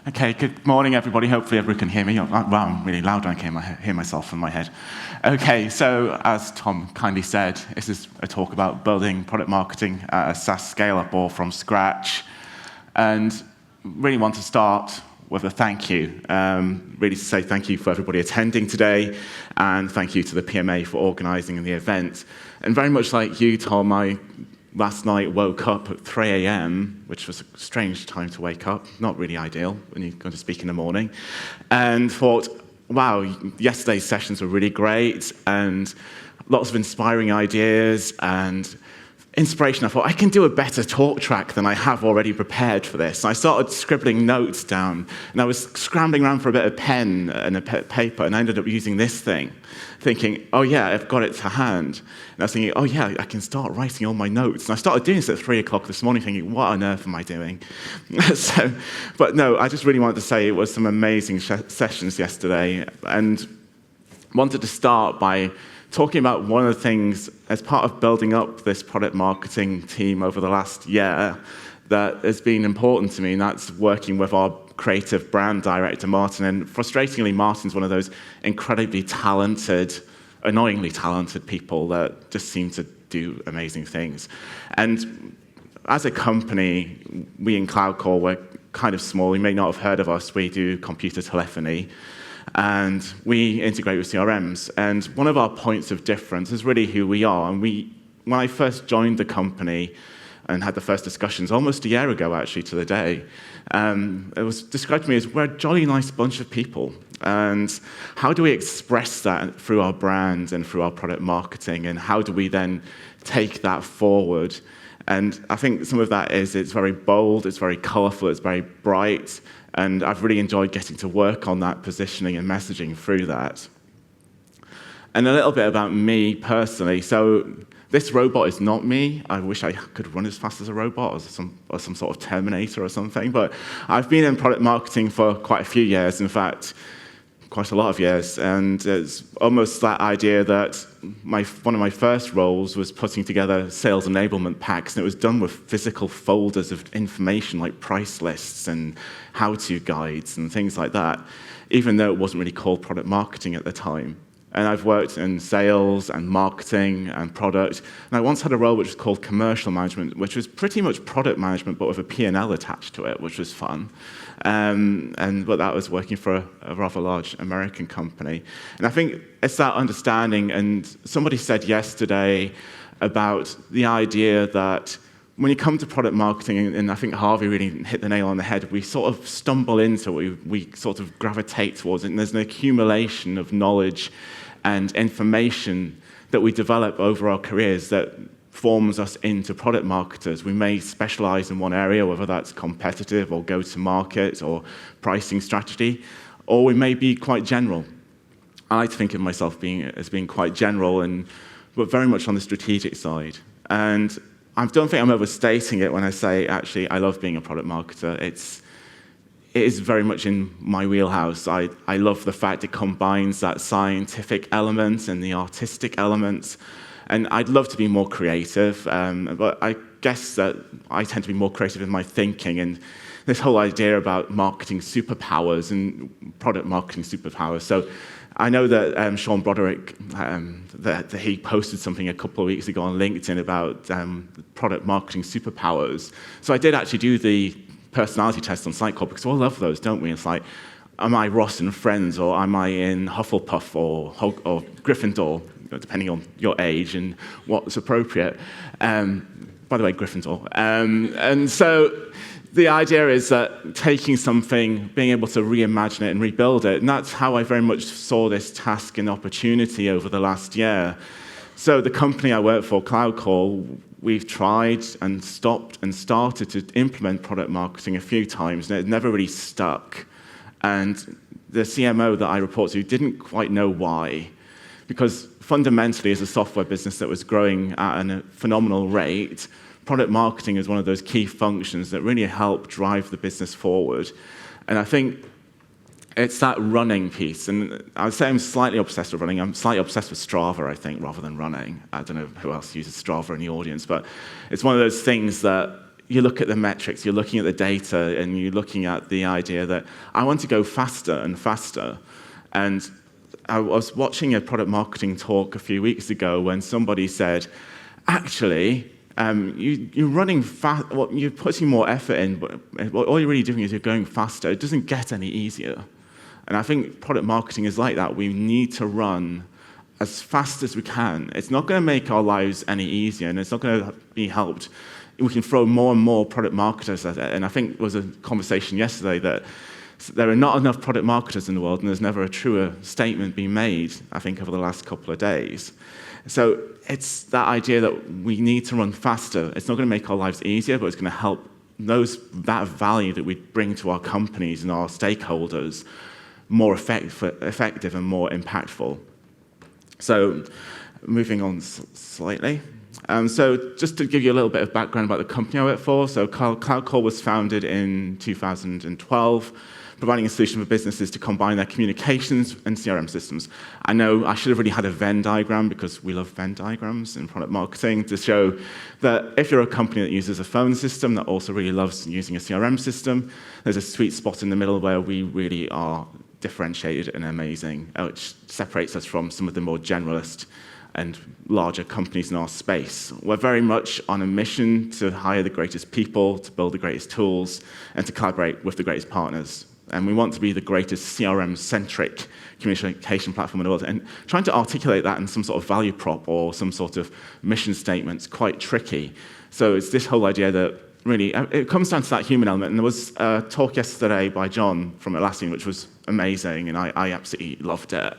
Okay, good morning, everybody. Hopefully everyone can hear me. Wow, I'm really loud when I can hear myself in my head. Okay, so as Tom kindly said, this is a talk about building product marketing at a SaaS scale-up or from scratch. And really want to start with a thank you. Really to say thank you for everybody attending today, and thank you to the PMA for organising the event. And very much like you, Tom, I last night woke up at 3 a.m., which was a strange time to wake up, not really ideal when you're going to speak in the morning, and thought, wow, yesterday's sessions were really great, and lots of inspiring ideas and inspiration. I thought, I can do a better talk track than I have already prepared for this. And I started scribbling notes down, and I was scrambling around for a bit of pen and a paper, and I ended up using this thing, thinking, oh yeah, I've got it to hand. And I was thinking, oh yeah, I can start writing all my notes. And I started doing this at 3 o'clock this morning, thinking, what on earth am I doing? But no, I just really wanted to say it was some amazing sessions yesterday, and wanted to start by talking about one of the things as part of building up this product marketing team over the last year that has been important to me, and that's working with our creative brand director, Martin. And frustratingly, Martin's one of those incredibly talented, annoyingly talented people that just seem to do amazing things. And as a company, we in Cloud Call, we're kind of small. You may not have heard of us. We do computer telephony, and we integrate with CRMs. And one of our points of difference is really who we are. And when I first joined the company and had the first discussions almost a year ago, actually, to the day, it was described to me as we're a jolly nice bunch of people. And how do we express that through our brand and through our product marketing? And how do we then take that forward? And I think some of that is it's very bold, it's very colorful, it's very bright. And I've really enjoyed getting to work on that positioning and messaging through that. And a little bit about me personally. So this robot is not me. I wish I could run as fast as a robot or some sort of Terminator or something. But I've been in product marketing for quite a few years, in fact, quite a lot of years. And it's almost that idea that one of my first roles was putting together sales enablement packs, and it was done with physical folders of information like price lists and how-to guides and things like that, even though it wasn't really called product marketing at the time. And I've worked in sales and marketing and product. And I once had a role which was called commercial management, which was pretty much product management, but with a P&L attached to it, which was fun. But that was working for a rather large American company. And I think it's that understanding. And somebody said yesterday about the idea that when you come to product marketing, and I think Harvey really hit the nail on the head, we sort of stumble into it, we sort of gravitate towards it, and there's an accumulation of knowledge and information that we develop over our careers that forms us into product marketers. We may specialize in one area, whether that's competitive or go-to-market or pricing strategy, or we may be quite general. I like to think of myself as being quite general, but very much on the strategic side. And I don't think I'm overstating it when I say, actually, I love being a product marketer. It is very much in my wheelhouse. I love the fact it combines that scientific element and the artistic elements. And I'd love to be more creative, but I guess that I tend to be more creative in my thinking. And this whole idea about marketing superpowers and product marketing superpowers. So I know that Sean Broderick, that he posted something a couple of weeks ago on LinkedIn about product marketing superpowers. So I did actually do the personality test on Sitecore, because we all love those, don't we? It's like, am I Ross and Friends, or am I in Hufflepuff or Gryffindor, depending on your age and what's appropriate. By the way, Gryffindor. And so the idea is that taking something, being able to reimagine it and rebuild it, and that's how I very much saw this task and opportunity over the last year. So the company I work for, Cloud Call, we've tried and stopped and started to implement product marketing a few times, and it never really stuck. And the CMO that I report to didn't quite know why, because fundamentally, as a software business that was growing at a phenomenal rate, product marketing is one of those key functions that really help drive the business forward. And I think it's that running piece. And I would say I'm slightly obsessed with running. I'm slightly obsessed with Strava, I think, rather than running. I don't know who else uses Strava in the audience, but it's one of those things that you look at the metrics, you're looking at the data, and you're looking at the idea that I want to go faster and faster. And I was watching a product marketing talk a few weeks ago when somebody said, actually, you're running fast, well, you're putting more effort in, but all you're really doing is you're going faster. It doesn't get any easier. And I think product marketing is like that. We need to run as fast as we can. It's not going to make our lives any easier, and it's not going to be helped. We can throw more and more product marketers at it. And I think there was a conversation yesterday that there are not enough product marketers in the world, and there's never a truer statement been made, I think, over the last couple of days. So it's that idea that we need to run faster. It's not going to make our lives easier, but it's going to help that value that we bring to our companies and our stakeholders more effective and more impactful. So moving on slightly. So just to give you a little bit of background about the company I work for. So Cloud Call was founded in 2012, providing a solution for businesses to combine their communications and CRM systems. I know I should have really had a Venn diagram, because we love Venn diagrams in product marketing, to show that if you're a company that uses a phone system that also really loves using a CRM system, there's a sweet spot in the middle where we really are differentiated and amazing, which separates us from some of the more generalist and larger companies in our space. We're very much on a mission to hire the greatest people, to build the greatest tools, and to collaborate with the greatest partners. And we want to be the greatest CRM-centric communication platform in the world. And trying to articulate that in some sort of value prop or some sort of mission statement is quite tricky. So it's this whole idea that really, it comes down to that human element. And there was a talk yesterday by John from Atlassian, which was amazing, and I absolutely loved it.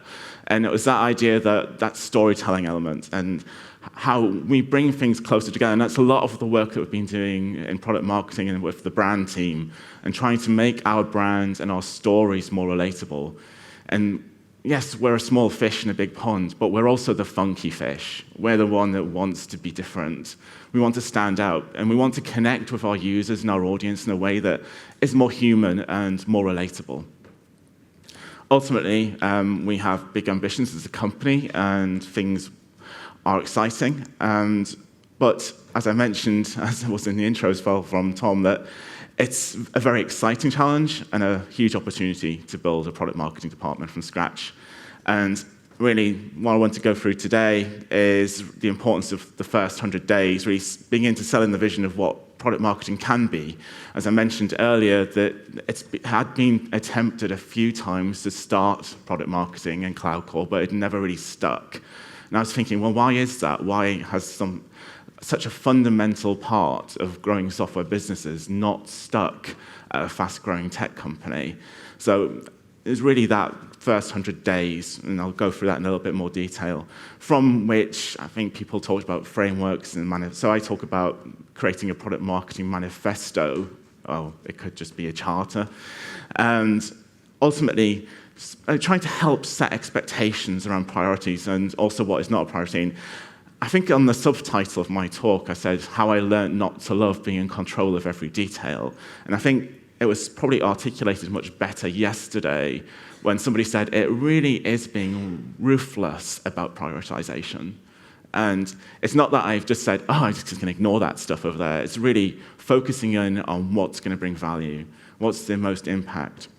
And it was that idea that storytelling element and how we bring things closer together. And that's a lot of the work that we've been doing in product marketing and with the brand team, and trying to make our brands and our stories more relatable. And yes, we're a small fish in a big pond, but we're also the funky fish. We're the one that wants to be different. We want to stand out, and we want to connect with our users and our audience in a way that is more human and more relatable. Ultimately, we have big ambitions as a company, and things are exciting. But as I mentioned, as was in the intro as well from Tom, that it's a very exciting challenge and a huge opportunity to build a product marketing department from scratch. And really, what I want to go through today is the importance of the first 100 days, really begin to sell in the vision of what product marketing can be. As I mentioned earlier, that it had been attempted a few times to start product marketing and Cloud Call, but it never really stuck. And I was thinking, well, why is that? Why has such a fundamental part of growing software businesses not stuck at a fast-growing tech company? So it was really that first 100 days, and I'll go through that in a little bit more detail, from which I think people talked about frameworks and so I talk about creating a product marketing manifesto. Oh, it could just be a charter. And ultimately, trying to help set expectations around priorities and also what is not a priority. And I think on the subtitle of my talk, I said, how I learned not to love being in control of every detail. And I think it was probably articulated much better yesterday when somebody said it really is being ruthless about prioritization. And it's not that I've just said, oh, I'm just going to ignore that stuff over there. It's really focusing in on what's going to bring value, what's the most impact.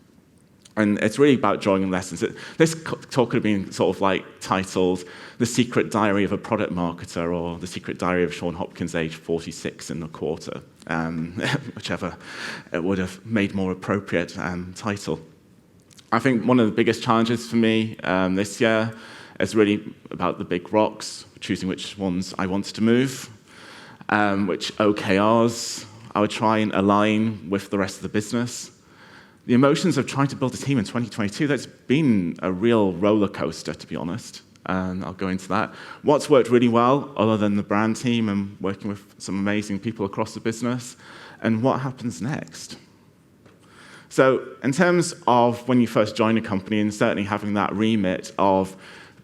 And it's really about drawing lessons. This talk could have been sort of like titled The Secret Diary of a Product Marketer, or The Secret Diary of Sean Hopkins, age 46 and a quarter, whichever it would have made more appropriate title. I think one of the biggest challenges for me this year is really about the big rocks, choosing which ones I wanted to move, which OKRs I would try and align with the rest of the business. The emotions of trying to build a team in 2022, that's been a real roller coaster, to be honest, and I'll go into that. What's worked really well, other than the brand team and working with some amazing people across the business, and what happens next? So in terms of when you first join a company, and certainly having that remit of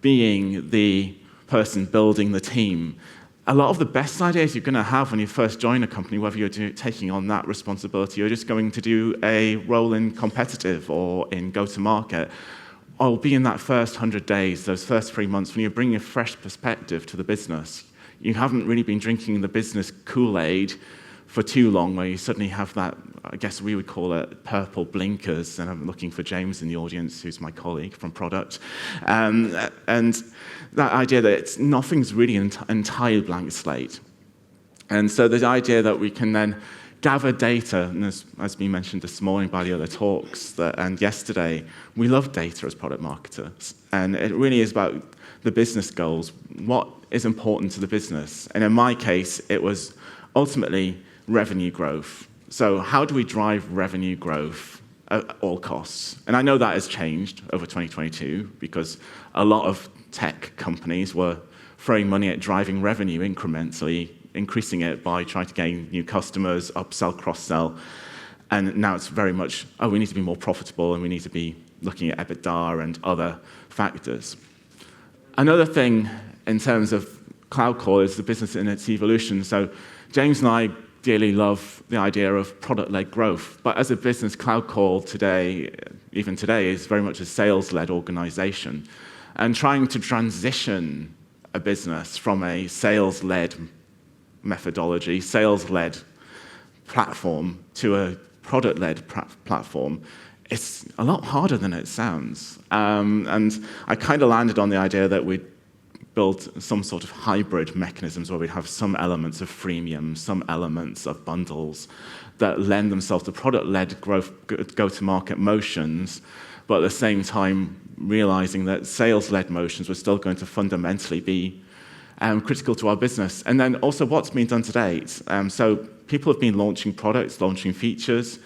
being the person building the team, a lot of the best ideas you're going to have when you first join a company, whether you're taking on that responsibility or just going to do a role in competitive or in go-to-market, will be in that first 100 days, those first 3 months, when you're bringing a fresh perspective to the business. You haven't really been drinking the business Kool-Aid for too long, where you suddenly have that, I guess we would call it purple blinkers, and I'm looking for James in the audience, who's my colleague from product, and that idea that nothing's really an entire blank slate. And so the idea that we can then gather data, and as been mentioned this morning by the other talks and yesterday, we love data as product marketers, and it really is about the business goals, what is important to the business. And in my case, it was ultimately revenue growth. So how do we drive revenue growth at all costs? And I know that has changed over 2022 because a lot of tech companies were throwing money at driving revenue incrementally, increasing it by trying to gain new customers, upsell, cross-sell. And now it's very much, we need to be more profitable and we need to be looking at EBITDA and other factors. Another thing in terms of Cloud Call is the business in its evolution. So James and I dearly love the idea of product-led growth. But as a business, Cloud Call today, even today, is very much a sales-led organization. And trying to transition a business from a sales-led methodology, sales-led platform to a product-led platform, it's a lot harder than it sounds. And I kind of landed on the idea that we'd build some sort of hybrid mechanisms where we'd have some elements of freemium, some elements of bundles that lend themselves to product-led growth, go-to-market motions, but at the same time realizing that sales-led motions were still going to fundamentally be critical to our business. And then also what's been done to date. So people have been launching products, launching features.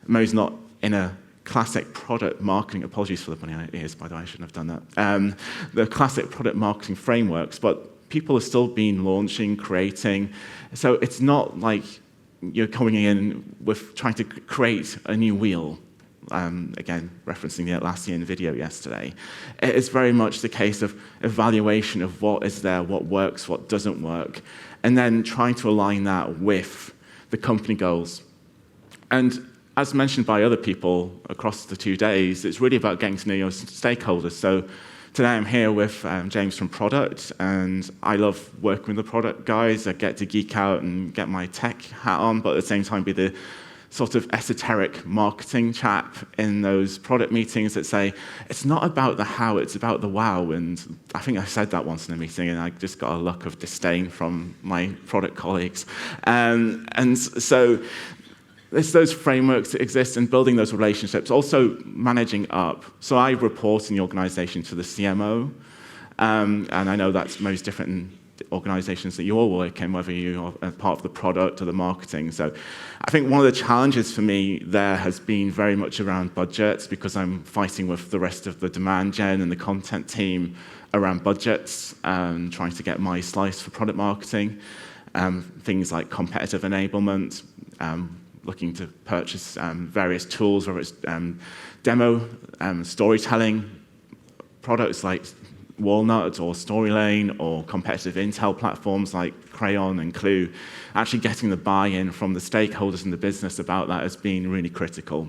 Mo's not in a classic product marketing, apologies for the funny ears, by the way, I shouldn't have done that. The classic product marketing frameworks, but people have still been launching, creating. So it's not like you're coming in with trying to create a new wheel. Again, referencing the Atlassian video yesterday. It is very much the case of evaluation of what is there, what works, what doesn't work, and then trying to align that with the company goals. And as mentioned by other people across the 2 days, it's really about getting to know your stakeholders. So today I'm here with James from Product, and I love working with the product guys. I get to geek out and get my tech hat on, but at the same time be the sort of esoteric marketing chap in those product meetings that say, it's not about the how, it's about the wow. And I think I said that once in a meeting, and I just got a look of disdain from my product colleagues. And so there's those frameworks that exist and building those relationships, also managing up. So I report in the organization to the CMO, and I know that's most different in organizations that you all work in, whether you are part of the product or the marketing. So I think one of the challenges for me there has been very much around budgets, because I'm fighting with the rest of the demand gen and the content team around budgets, trying to get my slice for product marketing, things like competitive enablement, looking to purchase various tools, whether it's demo, storytelling, products like Walnut or Storylane, or competitive intel platforms like Crayon and Clue. Actually getting the buy-in from the stakeholders in the business about that has been really critical.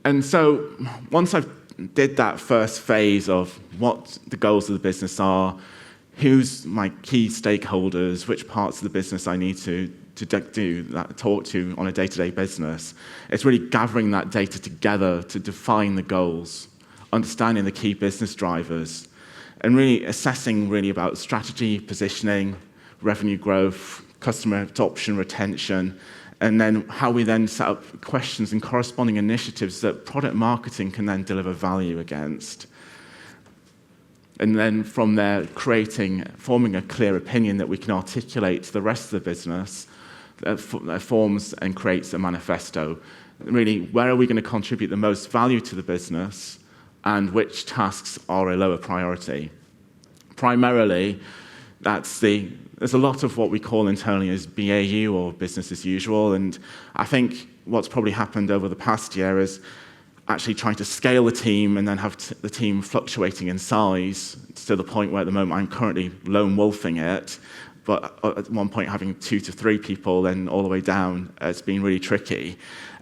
And so once I've did that first phase of what the goals of the business are, who's my key stakeholders, which parts of the business I need to talk to on a day-to-day business, it's really gathering that data together to define the goals, understanding the key business drivers, and really assessing really about strategy, positioning, revenue growth, customer adoption, retention, and then how we then set up questions and corresponding initiatives that product marketing can then deliver value against. And then from there, forming a clear opinion that we can articulate to the rest of the business that forms and creates a manifesto. Really, where are we going to contribute the most value to the business, and which tasks are a lower priority? Primarily, there's a lot of what we call internally as BAU, or business as usual, and I think what's probably happened over the past year is actually trying to scale the team and then have the team fluctuating in size to the point where at the moment I'm currently lone wolfing it, but at one point having 2 to 3 people, then all the way down, it's been really tricky.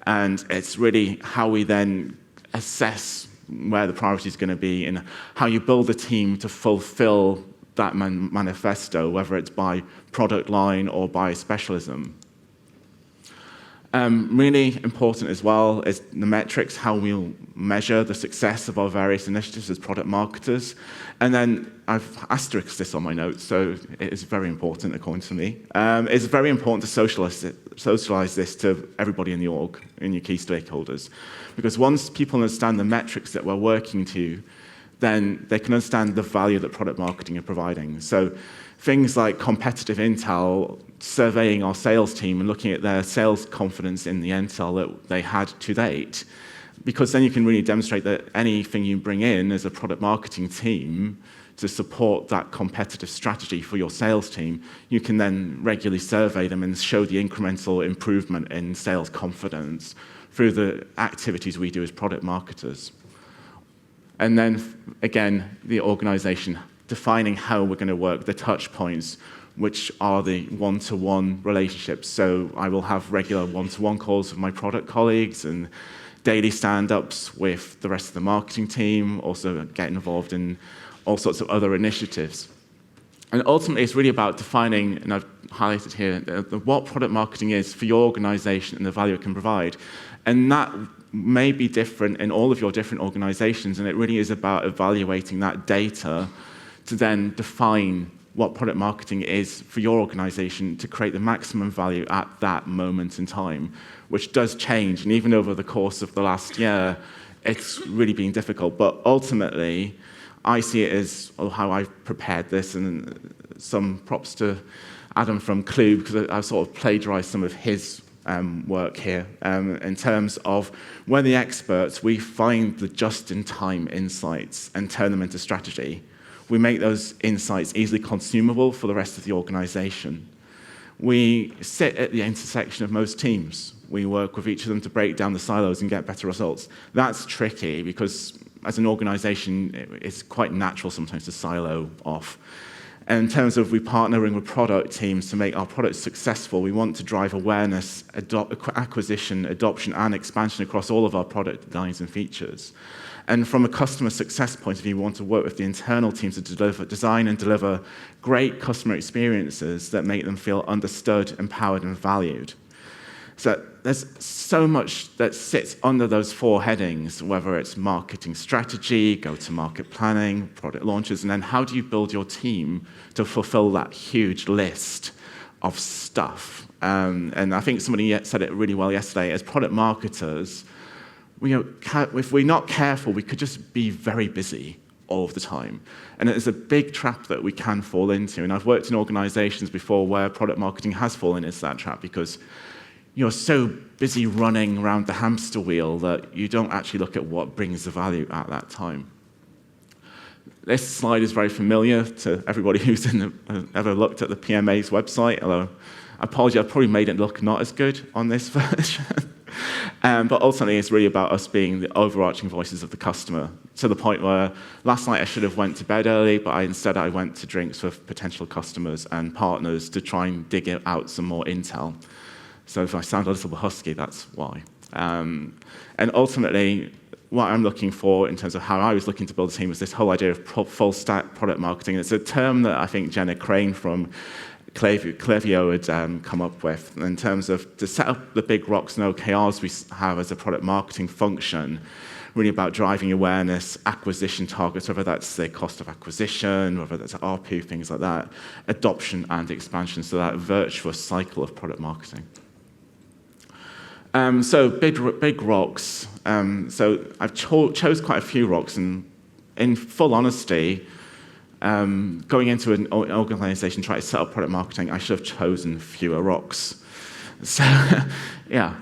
And it's really how we then assess where the priority is going to be and how you build a team to fulfill that manifesto, whether it's by product line or by specialism. Really important as well is the metrics, how we'll measure the success of our various initiatives as product marketers. And then I've asterisked this on my notes, so it is very important according to me. It's very important to socialize this to everybody in the org, in your key stakeholders. Because once people understand the metrics that we're working to, then they can understand the value that product marketing are providing. So things like competitive intel, surveying our sales team and looking at their sales confidence in the intel that they had to date, because then you can really demonstrate that anything you bring in as a product marketing team to support that competitive strategy for your sales team, you can then regularly survey them and show the incremental improvement in sales confidence through the activities we do as product marketers. And then, again, the organization defining how we're going to work, the touch points, which are the one-to-one relationships. So I will have regular one-to-one calls with my product colleagues and daily stand-ups with the rest of the marketing team, also get involved in all sorts of other initiatives. And ultimately, it's really about defining, and I've highlighted here, what product marketing is for your organization and the value it can provide. And that may be different in all of your different organizations, and it really is about evaluating that data to then define what product marketing is for your organization to create the maximum value at that moment in time, which does change. And even over the course of the last year, it's really been difficult. But ultimately, I see it as how I've prepared this, and some props to Adam from Clue, because I've sort of plagiarized some of his work here in terms of we're the experts, we find the just-in-time insights and turn them into strategy. We make those insights easily consumable for the rest of the organization. We sit at the intersection of most teams. We work with each of them to break down the silos and get better results. That's tricky because as an organization, it's quite natural sometimes to silo off. And in terms of we partnering with product teams to make our products successful, we want to drive awareness, acquisition, adoption, and expansion across all of our product lines and features. And from a customer success point of view, we want to work with the internal teams to design and deliver great customer experiences that make them feel understood, empowered, and valued. So there's so much that sits under those four headings, whether it's marketing strategy, go-to-market planning, product launches, and then how do you build your team to fulfill that huge list of stuff? And I think somebody said it really well yesterday. As product marketers, if we're not careful, we could just be very busy all of the time. And it's a big trap that we can fall into. And I've worked in organizations before where product marketing has fallen into that trap because you're so busy running around the hamster wheel that you don't actually look at what brings the value at that time. This slide is very familiar to everybody who's ever looked at the PMA's website, although I apologize, I've probably made it look not as good on this version. But ultimately, it's really about us being the overarching voices of the customer, to the point where last night I should have went to bed early, but instead I went to drinks with potential customers and partners to try and dig out some more intel. So if I sound a little bit husky, that's why. And ultimately, what I'm looking for in terms of how I was looking to build a team is this whole idea of full stack product marketing. It's a term that I think Jenna Crane from Klaviyo had come up with in terms of to set up the big rocks and OKRs we have as a product marketing function, really about driving awareness, acquisition targets, whether that's the cost of acquisition, whether that's ARPU, things like that, adoption and expansion, so that virtuous cycle of product marketing. So big rocks. So I've chose quite a few rocks, and in full honesty, going into an organization trying to set up product marketing, I should have chosen fewer rocks. So, yeah.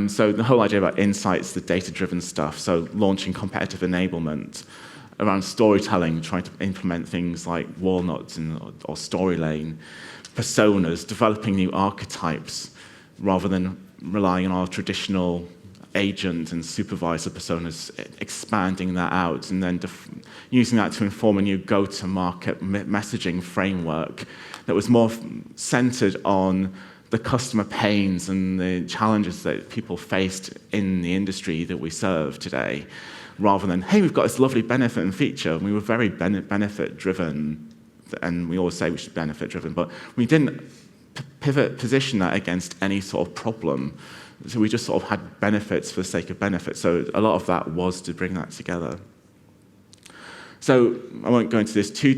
So the whole idea about insights, the data-driven stuff, so launching competitive enablement, around storytelling, trying to implement things like Walnuts or Storylane, personas, developing new archetypes, rather than relying on our traditional agent and supervisor personas, expanding that out, and then using that to inform a new go-to-market messaging framework that was more centered on the customer pains and the challenges that people faced in the industry that we serve today, rather than, hey, we've got this lovely benefit and feature. And we were very benefit-driven and we always say we should be benefit-driven, but we didn't position that against any sort of problem. So we just sort of had benefits for the sake of benefits. So a lot of that was to bring that together. So I won't go into this too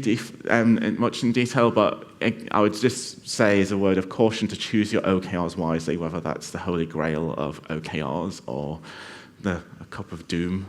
much in detail, but I would just say as a word of caution to choose your OKRs wisely, whether that's the holy grail of OKRs or a cup of doom.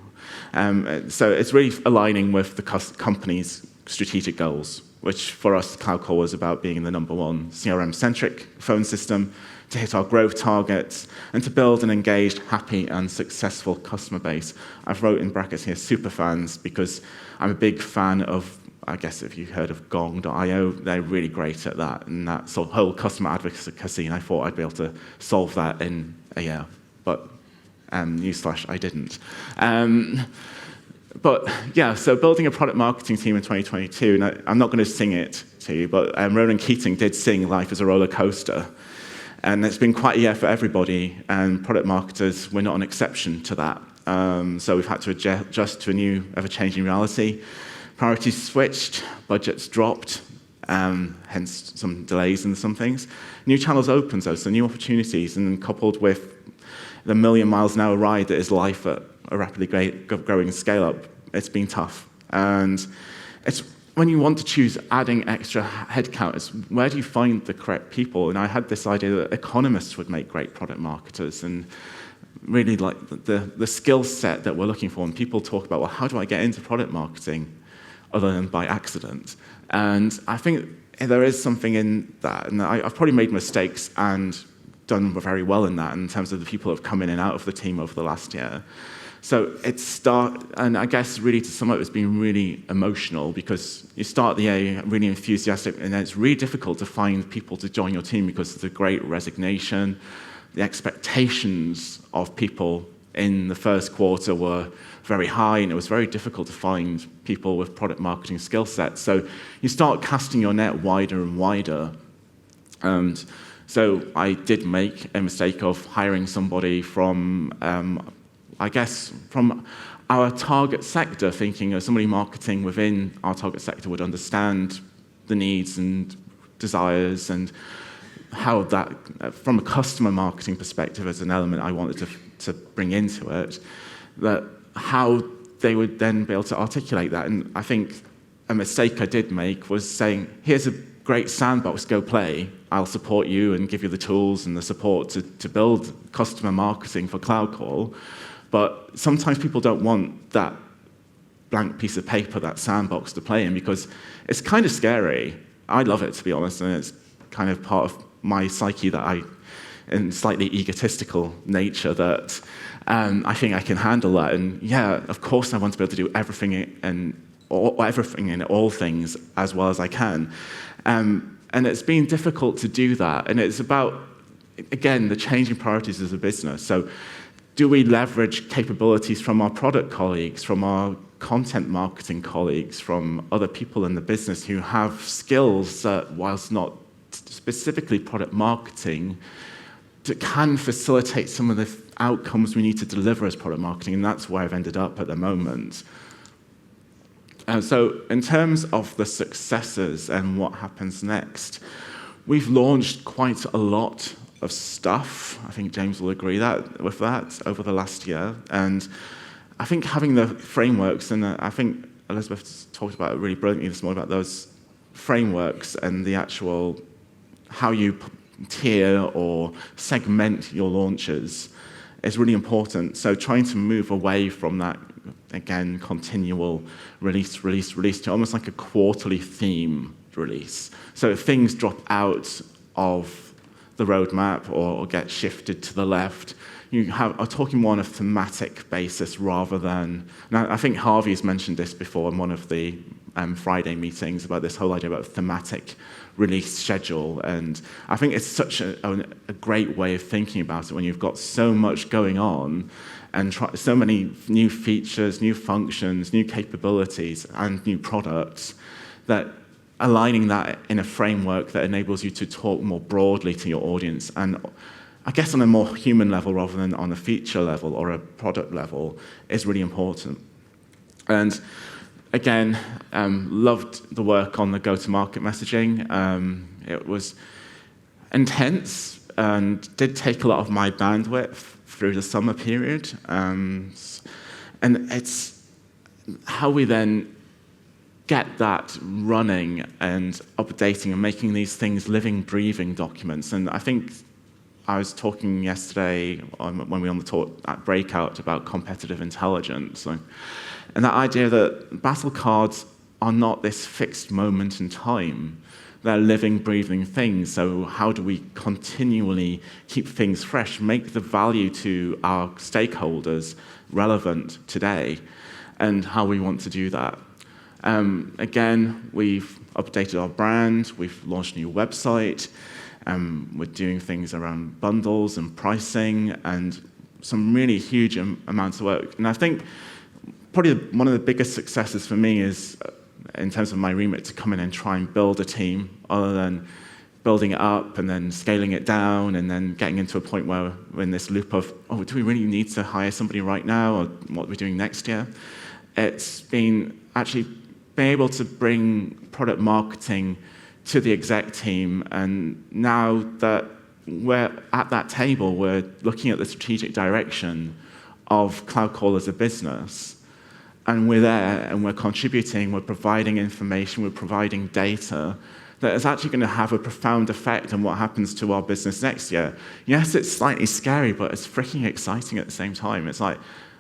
So it's really aligning with the company's strategic goals, which for us, Cloud Call was about being the #1 CRM-centric phone system, to hit our growth targets, and to build an engaged, happy, and successful customer base. I've wrote in brackets here, super fans, because I'm a big fan of, I guess if you've heard of Gong.io, they're really great at that, and that sort of whole customer advocacy, and I thought I'd be able to solve that in a year, but newsflash, I didn't. But yeah, so building a product marketing team in 2022, and I'm not going to sing it to you, but Ronan Keating did sing Life is a Roller Coaster. And it's been quite a year for everybody, and product marketers, we're not an exception to that. So we've had to adjust to a new, ever-changing reality. Priorities switched, budgets dropped, hence some delays in some things. New channels opened, though, so new opportunities, and coupled with the million miles an hour ride that is life at a rapidly growing scale-up, it's been tough. And it's when you want to choose adding extra headcount, it's where do you find the correct people? And I had this idea that economists would make great product marketers, and really like the skill set that we're looking for. And people talk about, well, how do I get into product marketing other than by accident? And I think there is something in that, and I've probably made mistakes and done very well in that in terms of the people who have come in and out of the team over the last year. So and I guess really to sum up, it's been really emotional, because you start the year really enthusiastic, and then it's really difficult to find people to join your team because of the great resignation. The expectations of people in the first quarter were very high, and it was very difficult to find people with product marketing skill sets. So you start casting your net wider and wider. And so I did make a mistake of hiring somebody from from our target sector, thinking somebody marketing within our target sector would understand the needs and desires, and how that, from a customer marketing perspective, as an element I wanted to bring into it, that how they would then be able to articulate that. And I think a mistake I did make was saying, here's a great sandbox, go play. I'll support you and give you the tools and the support to build customer marketing for Cloud Call. But sometimes people don't want that blank piece of paper, that sandbox to play in, because it's kind of scary. I love it, to be honest, and it's kind of part of my psyche that in slightly egotistical nature, that I think I can handle that. And yeah, of course I want to be able to do everything in all things as well as I can. And it's been difficult to do that. And it's about, again, the changing priorities as a business. So do we leverage capabilities from our product colleagues, from our content marketing colleagues, from other people in the business who have skills that, whilst not specifically product marketing, can facilitate some of the outcomes we need to deliver as product marketing, and that's where I've ended up at the moment. So in terms of the successes and what happens next, we've launched quite a lot of stuff. I think James will agree with that over the last year. And I think having the frameworks, and I think Elizabeth talked about it really brilliantly this morning, about those frameworks and the actual how you tier or segment your launches is really important. So trying to move away from that, again, continual release to almost like a quarterly theme release. So if things drop out of the roadmap or get shifted to the left, you are talking more on a thematic basis rather than, now I think Harvey's mentioned this before in one of the Friday meetings about this whole idea about thematic release schedule. And I think it's such a great way of thinking about it when you've got so much going on and so many new features, new functions, new capabilities, and new products, that aligning that in a framework that enables you to talk more broadly to your audience, and I guess on a more human level rather than on a feature level or a product level, is really important. And again, loved the work on the go-to-market messaging. It was intense and did take a lot of my bandwidth through the summer period. And it's how we then get that running and updating and making these things living, breathing documents. And I think I was talking yesterday when we were on the talk at Breakout about competitive intelligence. And that idea that battle cards are not this fixed moment in time. They're living, breathing things. So how do we continually keep things fresh, make the value to our stakeholders relevant today, and how we want to do that? Again, we've updated our brand, we've launched a new website, we're doing things around bundles and pricing and some really huge amounts of work. And I think probably one of the biggest successes for me is, in terms of my remit, to come in and try and build a team other than building it up and then scaling it down and then getting into a point where we're in this loop of, oh, do we really need to hire somebody right now, or what we're doing next year? It's been actually being able to bring product marketing to the exec team, and now that we're at that table, we're looking at the strategic direction of Cloud Call as a business, and we're there and we're contributing, we're providing information, we're providing data that is actually going to have a profound effect on what happens to our business next year. Yes, it's slightly scary, but it's freaking exciting at the same time. It's like,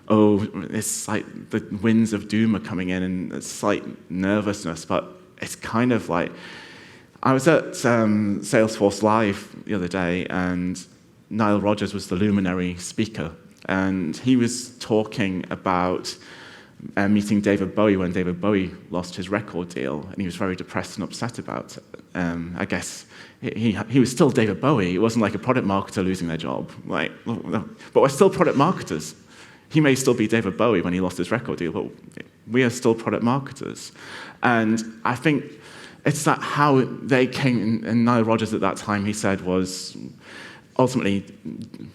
oh, it's like the winds of doom are coming in and it's slight nervousness, but it's kind of like, I was at Salesforce Live the other day, and Nile Rodgers was the luminary speaker, and he was talking about meeting David Bowie when David Bowie lost his record deal, and he was very depressed and upset about it. I guess he was still David Bowie. It wasn't like a product marketer losing their job. Like, but we're still product marketers. He may still be David Bowie when he lost his record deal, but we are still product marketers. And I think it's that how they came, and Nile Rodgers at that time, he said, was ultimately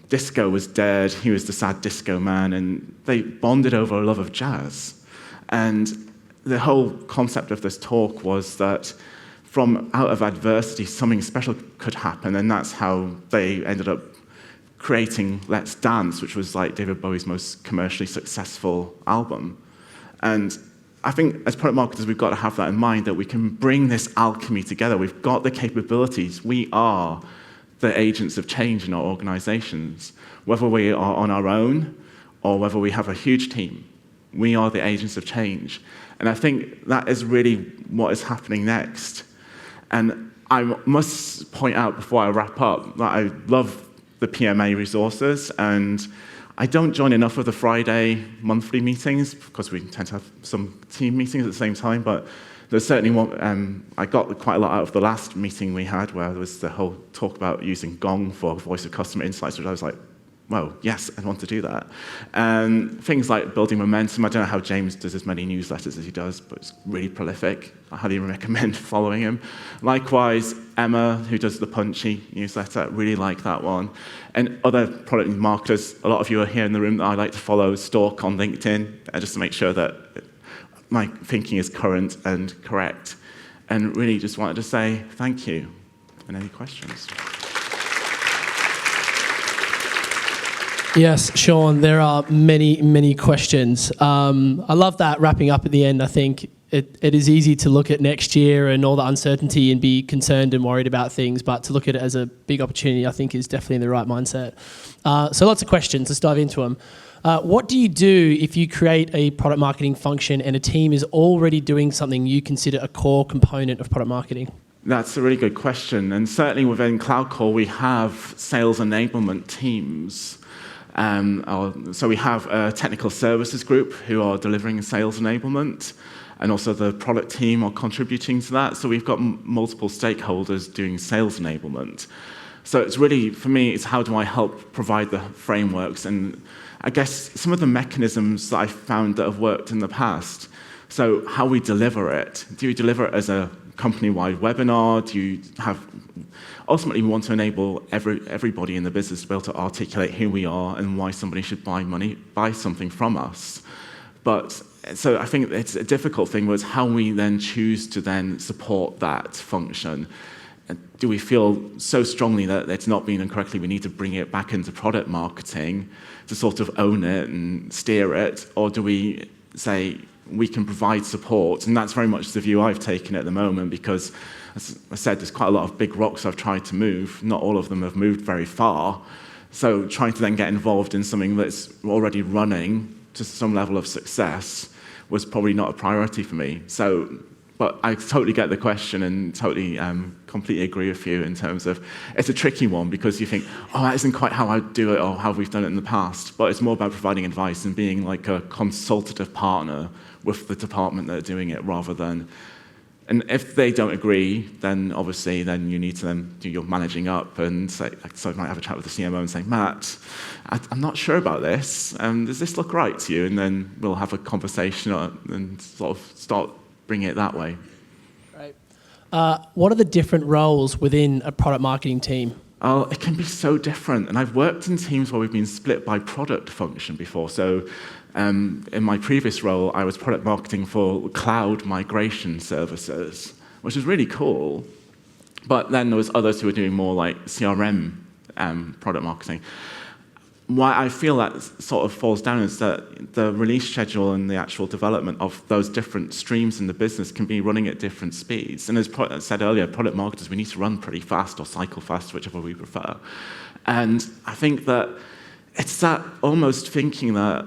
disco was dead. He was the sad disco man, and they bonded over a love of jazz. And the whole concept of this talk was that from out of adversity, something special could happen, and that's how they ended up creating Let's Dance, which was like David Bowie's most commercially successful album. And I think as product marketers, we've got to have that in mind, that we can bring this alchemy together. We've got the capabilities. We are the agents of change in our organizations. Whether we are on our own or whether we have a huge team, we are the agents of change. And I think that is really what is happening next. And I must point out before I wrap up that I love the PMA resources, and I don't join enough of the Friday monthly meetings because we tend to have some team meetings at the same time, but there's certainly one, I got quite a lot out of the last meeting we had where there was the whole talk about using Gong for voice of customer insights, which I was like, well, yes, I want to do that. And things like building momentum. I don't know how James does as many newsletters as he does, but it's really prolific. I highly recommend following him. Likewise, Emma, who does the Punchy newsletter, really like that one. And other product marketers, a lot of you are here in the room that I like to follow, stalk on LinkedIn, just to make sure that my thinking is current and correct. And really just wanted to say thank you. And any questions? Yes, Sean, there are many, many questions. I love that wrapping up at the end. I think it is easy to look at next year and all the uncertainty and be concerned and worried about things, but to look at it as a big opportunity, I think, is definitely in the right mindset. So lots of questions. Let's dive into them. What do you do if you create a product marketing function and a team is already doing something you consider a core component of product marketing? That's a really good question. And certainly within Cloud Call, we have sales enablement teams. So we have a technical services group who are delivering sales enablement, and also the product team are contributing to that. So we've got multiple stakeholders doing sales enablement. So it's really, for me, it's how do I help provide the frameworks, and I guess some of the mechanisms that I found that have worked in the past. So how we deliver it. Do we deliver it as a company-wide webinar? Do you have... Ultimately, we want to enable everybody in the business to be able to articulate who we are and why somebody should buy something from us. But so I think it's a difficult thing was how we then choose to then support that function. Do we feel so strongly that it's not being done correctly, we need to bring it back into product marketing to sort of own it and steer it? Or do we say we can provide support? And that's very much the view I've taken at the moment, because, as I said, there's quite a lot of big rocks I've tried to move. Not all of them have moved very far. So trying to then get involved in something that's already running to some level of success was probably not a priority for me. But I totally get the question and totally completely agree with you in terms of it's a tricky one, because you think, oh, that isn't quite how I do it or how we've done it in the past. But it's more about providing advice and being like a consultative partner with the department that are doing it, rather than. And if they don't agree, then obviously then you need to then do your managing up and say, so I might have a chat with the CMO and say, Matt, I'm not sure about this. Does this look right to you? And then we'll have a conversation and sort of start bringing it that way. Right. What are the different roles within a product marketing team? Oh, it can be so different. And I've worked in teams where we've been split by product function before. So in my previous role, I was product marketing for cloud migration services, which was really cool. But then there was others who were doing more like CRM product marketing. Why I feel that sort of falls down is that the release schedule and the actual development of those different streams in the business can be running at different speeds. And as I said earlier, product marketers, we need to run pretty fast or cycle fast, whichever we prefer. And I think that it's that almost thinking that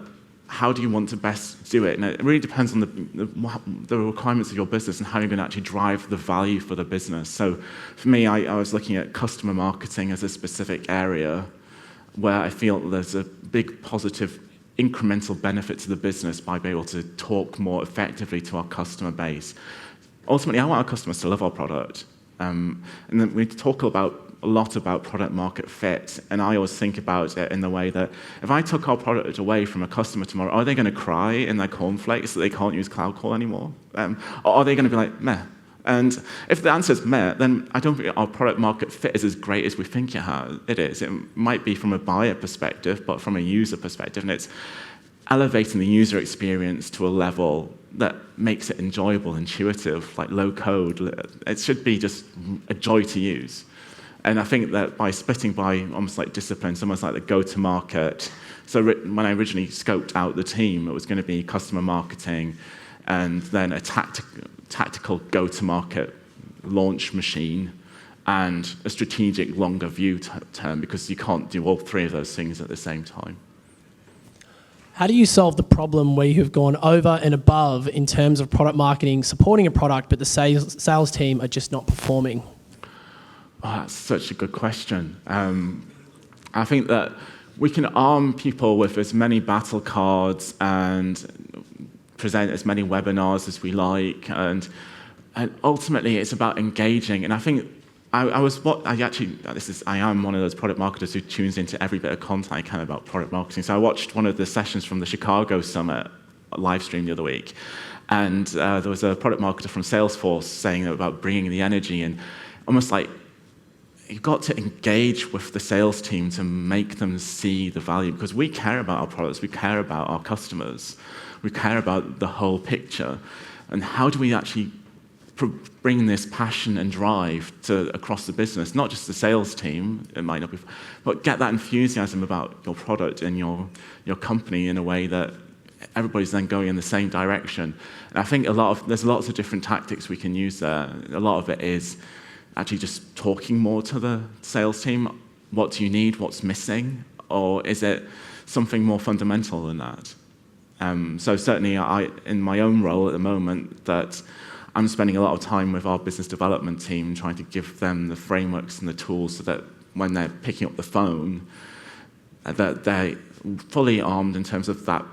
how do you want to best do it? And it really depends on the requirements of your business and how you're going to actually drive the value for the business. So for me, I was looking at customer marketing as a specific area where I feel there's a big positive incremental benefit to the business by being able to talk more effectively to our customer base. Ultimately, I want our customers to love our product. And then we talk a lot about product market fit, and I always think about it in the way that if I took our product away from a customer tomorrow, are they going to cry in their cornflakes that they can't use Cloud Call anymore? Or are they going to be like, meh? And if the answer is meh, then I don't think our product market fit is as great as we think it is. It might be from a buyer perspective, but from a user perspective, and it's elevating the user experience to a level that makes it enjoyable, intuitive, like low code. It should be just a joy to use. And I think that by splitting by almost like disciplines, almost like the go-to-market. So when I originally scoped out the team, it was going to be customer marketing and then a tactical go-to-market launch machine and a strategic longer view term, because you can't do all three of those things at the same time. How do you solve the problem where you have gone over and above in terms of product marketing, supporting a product, but the sales team are just not performing? Oh, that's such a good question. I think that we can arm people with as many battle cards and present as many webinars as we like, and ultimately it's about engaging. And I think I am one of those product marketers who tunes into every bit of content I can about product marketing. So I watched one of the sessions from the Chicago Summit live stream the other week, and there was a product marketer from Salesforce saying about bringing the energy, and almost like you've got to engage with the sales team to make them see the value, because we care about our products, we care about our customers, we care about the whole picture. And how do we actually bring this passion and drive across the business, not just the sales team, it might not be, but get that enthusiasm about your product and your company in a way that everybody's then going in the same direction. And I think there's lots of different tactics we can use there. A lot of it is actually just talking more to the sales team. What do you need? What's missing? Or is it something more fundamental than that? So certainly in my own role at the moment, that I'm spending a lot of time with our business development team trying to give them the frameworks and the tools so that when they're picking up the phone, that they're fully armed in terms of that.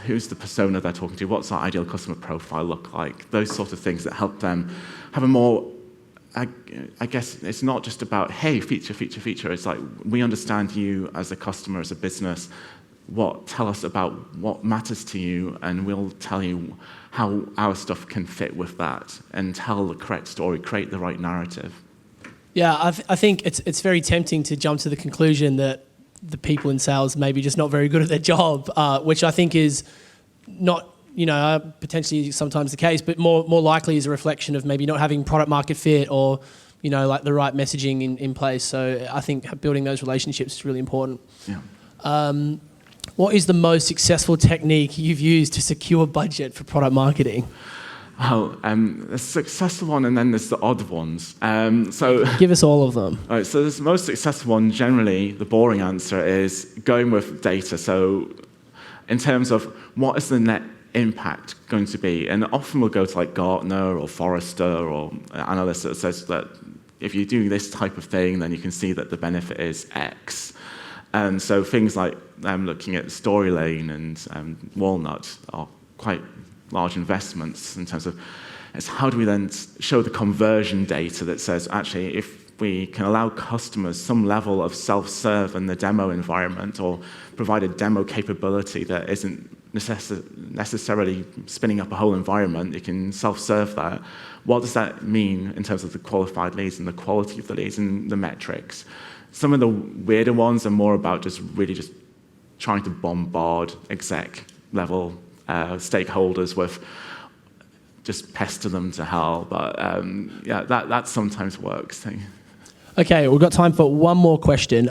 Who's the persona they're talking to? What's our ideal customer profile look like? Those sort of things that help them have a more, I guess it's not just about, hey, feature. It's like, we understand you as a customer, as a business. Tell us about what matters to you, and we'll tell you how our stuff can fit with that, and tell the correct story, create the right narrative. Yeah, I think it's very tempting to jump to the conclusion that the people in sales may be just not very good at their job, which I think is not potentially sometimes the case, but more likely is a reflection of maybe not having product market fit or, like the right messaging in place. So I think building those relationships is really important. Yeah. What is the most successful technique you've used to secure budget for product marketing? Well, there's a successful one and then there's the odd ones. So give us all of them. All right, so the most successful one, generally, the boring answer is going with data. So in terms of what is the net impact going to be, and often we'll go to like Gartner or Forrester or analysts that says that if you do this type of thing, then you can see that the benefit is X. And so things like looking at Storylane and Walnut are quite large investments in terms of it's how do we then show the conversion data that says actually if we can allow customers some level of self-serve in the demo environment or provide a demo capability that isn't necessarily spinning up a whole environment, you can self-serve that. What does that mean in terms of the qualified leads and the quality of the leads and the metrics? Some of the weirder ones are more about just trying to bombard exec level stakeholders with just pester them to hell. But that sometimes works. Okay, we've got time for one more question.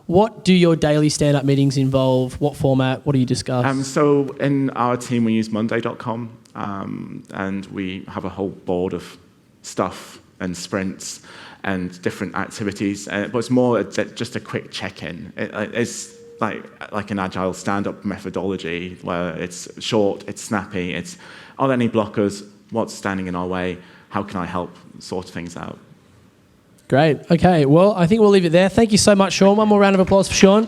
What do your daily stand-up meetings involve? What format? What do you discuss? So in our team, we use Monday.com, and we have a whole board of stuff and sprints and different activities. But it's more just a quick check-in. It's like an agile stand-up methodology where it's short, it's snappy, it's are there any blockers, what's standing in our way, how can I help sort things out. Great. Okay, well, I think we'll leave it there. Thank you so much, Sean. One more round of applause for Sean.